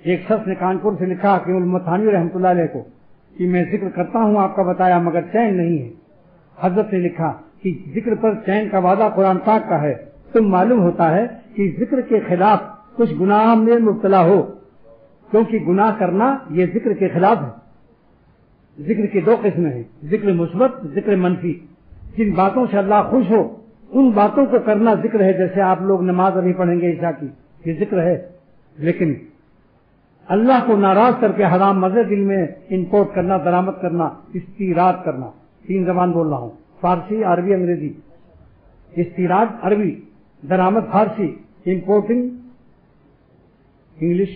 ایک شخص نے کانپور سے لکھا کہ المتھانی رحمۃ اللہ علیہ کو کہ میں ذکر کرتا ہوں آپ کا بتایا مگر چین نہیں ہے. حضرت نے لکھا کہ ذکر پر چین کا وعدہ قرآن پاک کا ہے. تم معلوم ہوتا ہے کہ ذکر کے خلاف کچھ گناہ میں مبتلا ہو، کیونکہ گناہ کرنا یہ ذکر کے خلاف ہے. ذکر کی دو قسمیں ہیں، ذکر مثبت، ذکر منفی. جن باتوں سے اللہ خوش ہو ان باتوں کو کرنا ذکر ہے. جیسے آپ لوگ نماز ابھی پڑھیں گے عشاء کی، یہ ذکر ہے. لیکن اللہ کو ناراض کر کے حرام مزے دل میں امپورٹ کرنا، درآمد کرنا، استیراد کرنا. 3 زبان بول رہا ہوں، فارسی، عربی، انگریزی. استیراد عربی، درآمد فارسی، امپورٹنگ انگلش.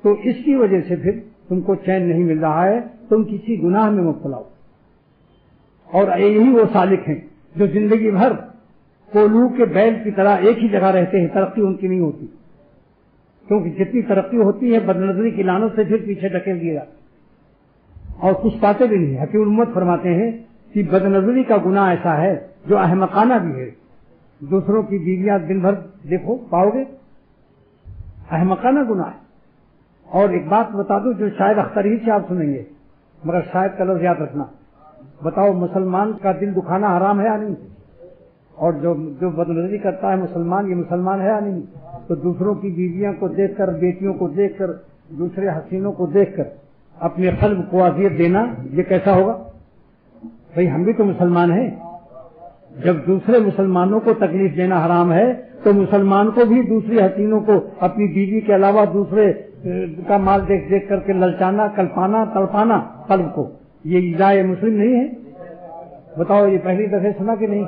تو اس کی وجہ سے پھر تم کو چین نہیں مل رہا ہے، تم کسی گناہ میں مبتلا ہو. اور یہی وہ سالک ہیں جو زندگی بھر کولو کے بیل کی طرح ایک ہی جگہ رہتے ہیں، ترقی ان کی نہیں ہوتی. کیونکہ جتنی ترقی ہوتی ہے بدنظری کی لعنت سے پھر پیچھے ڈھکیل دیا اور کچھ پاتے بھی نہیں. حکیم الامت فرماتے ہیں کہ بدنظری کا گناہ ایسا ہے جو احمقانہ بھی ہے. دوسروں کی بیویاں دن بھر دیکھو پاؤ گے، احمقانہ گناہ ہے. اور ایک بات بتا دوں جو شاید اختر ہی سے آپ سنیں گے، مگر شاید کا لفظ یاد رکھنا. بتاؤ مسلمان کا دل دکھانا حرام ہے یا نہیں؟ اور جو بدنظری کرتا ہے مسلمان، یہ مسلمان ہے یا نہیں؟ تو دوسروں کی بیویاں کو دیکھ کر، بیٹیوں کو دیکھ کر، دوسرے حسینوں کو دیکھ کر اپنے قلب کو اذیت دینا، یہ کیسا ہوگا؟ بھئی ہم بھی تو مسلمان ہیں. جب دوسرے مسلمانوں کو تکلیف دینا حرام ہے تو مسلمان کو بھی دوسری حسینوں کو اپنی بیوی کے علاوہ دوسرے کا مال دیکھ دیکھ کر کے للچانا، کلپانا، تڑپانا قلب کو، یہ ایذاء مسلم نہیں ہے؟ بتاؤ، یہ پہلی دفعہ سنا کہ نہیں؟